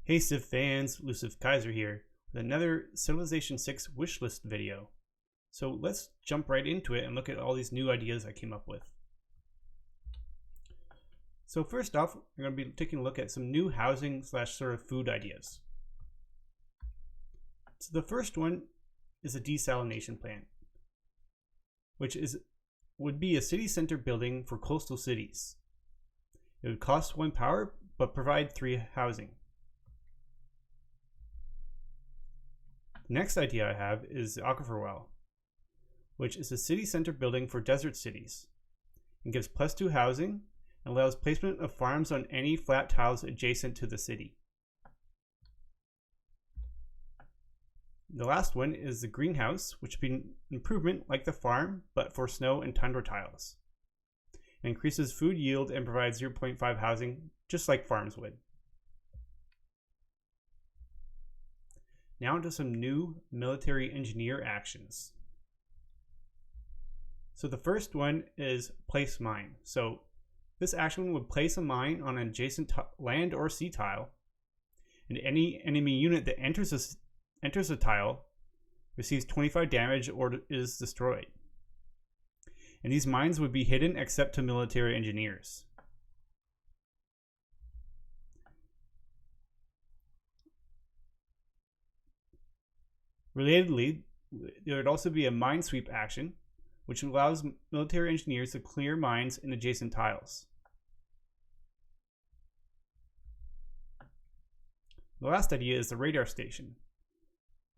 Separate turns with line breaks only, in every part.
Hey Civ fans, Luciv Kaiser here with another Civilization 6 wishlist video. So let's jump right into it and look at all these new ideas I came up with. So first off, we're going to be taking a look at some new housing / sort of food ideas. So the first one is a desalination plant, which would be a city center building for coastal cities. It would cost 1 power but provide 3 housing. The next idea I have is the Aquifer Well, which is a city center building for desert cities. It gives +2 housing and allows placement of farms on any flat tiles adjacent to the city. The last one is the greenhouse, which would be an improvement like the farm, but for snow and tundra tiles. It increases food yield and provides 0.5 housing, just like farms would. Now into some new military engineer actions. So the first one is place mine. So this action would place a mine on an adjacent land or sea tile, and any enemy unit that enters the tile receives 25 damage or is destroyed. And these mines would be hidden except to military engineers. Relatedly, there would also be a mine sweep action, which allows military engineers to clear mines in adjacent tiles. The last idea is the radar station,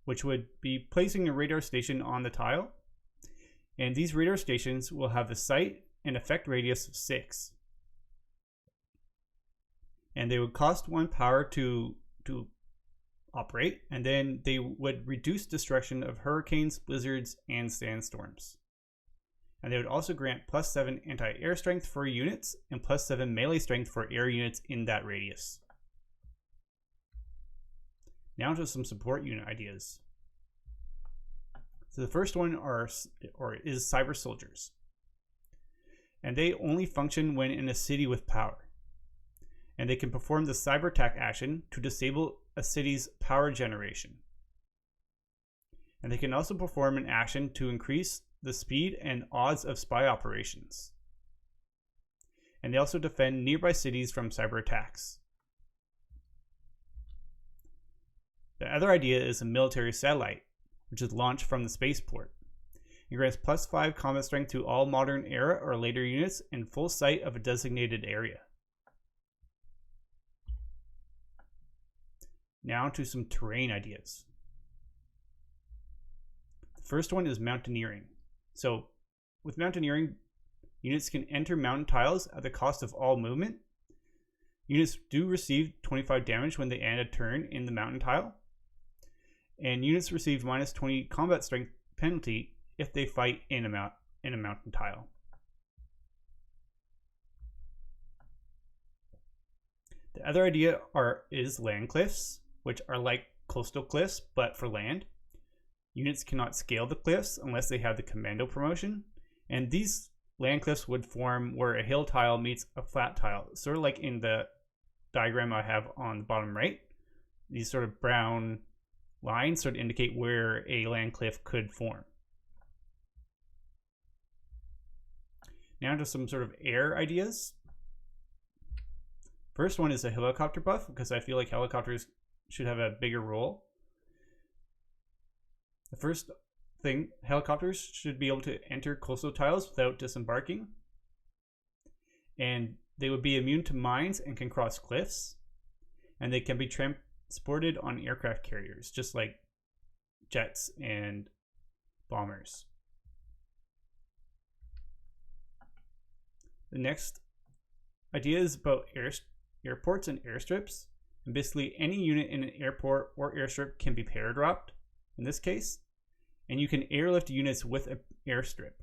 which would be placing a radar station on the tile, and these radar stations will have a sight and effect radius of 6. And they would cost 1 power to operate, and then they would reduce destruction of hurricanes, blizzards, and sandstorms. And they would also grant +7 anti-air strength for units and +7 melee strength for air units in that radius. Now to some support unit ideas. So the first one is cyber soldiers. And they only function when in a city with power. And they can perform the cyber attack action to disable a city's power generation. And they can also perform an action to increase the speed and odds of spy operations. And they also defend nearby cities from cyber attacks. The other idea is a military satellite, which is launched from the spaceport. It grants +5 combat strength to all modern era or later units and full sight of a designated area. Now to some terrain ideas. The first one is mountaineering. So with mountaineering, units can enter mountain tiles at the cost of all movement. Units do receive 25 damage when they end a turn in the mountain tile. And units receive -20 combat strength penalty if they fight in a mountain tile. The other idea is land cliffs, which are like coastal cliffs but for land. Units cannot scale the cliffs unless they have the commando promotion, and these land cliffs would form where a hill tile meets a flat tile, sort of like in the diagram I have on the bottom right. These sort of brown lines sort of indicate where a land cliff could form. Now to some sort of air ideas. First one is a helicopter buff, because I feel like helicopters should have a bigger role. The first thing, helicopters should be able to enter coastal tiles without disembarking. And they would be immune to mines and can cross cliffs. And they can be transported on aircraft carriers, just like jets and bombers. The next idea is about airports and airstrips. And basically any unit in an airport or airstrip can be paradropped in this case. And you can airlift units with an airstrip.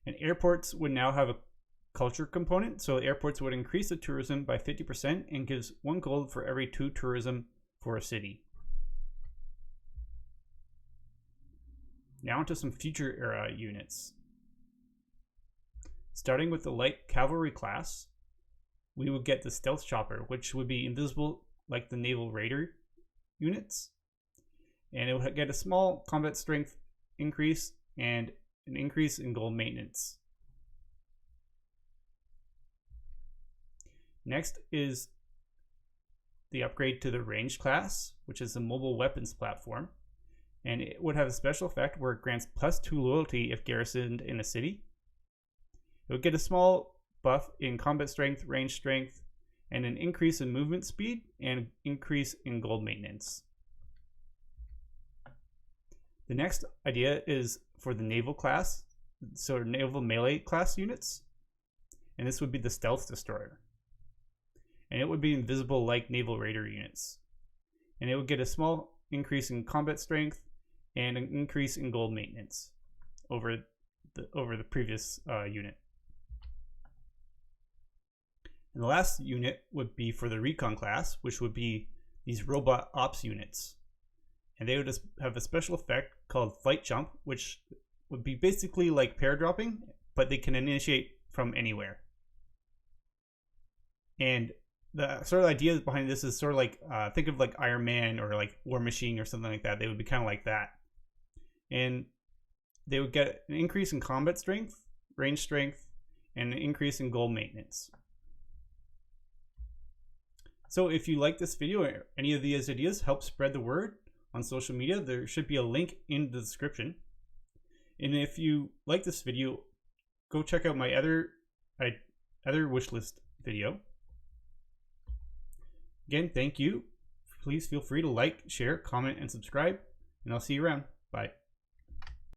And airports would now have a culture component, so airports would increase the tourism by 50% and gives 1 gold for every 2 tourism for a city. Now into some future era units. Starting with the light cavalry class, we would get the stealth chopper, which would be invisible like the naval raider units. And it would get a small combat strength increase and an increase in gold maintenance. Next is the upgrade to the range class, which is a mobile weapons platform. And it would have a special effect where it grants +2 loyalty if garrisoned in a city. It would get a small buff in combat strength, range strength, and an increase in movement speed and an increase in gold maintenance. The next idea is for the naval class, so naval melee class units. And this would be the stealth destroyer. And it would be invisible like naval raider units. And it would get a small increase in combat strength and an increase in gold maintenance over the previous unit. And the last unit would be for the recon class, which would be these robot ops units. And they would just have a special effect called flight jump, which would be basically like paradropping, but they can initiate from anywhere. And the sort of idea behind this is sort of like, think of like Iron Man or like War Machine or something like that. They would be kind of like that. And they would get an increase in combat strength, range strength, and an increase in gold maintenance. So if you like this video or any of these ideas, help spread the word on social media. There should be a link in the description. And if you like this video, go check out my other wishlist video. Again, thank you. Please feel free to like, share, comment, and subscribe. And I'll see you around. Bye.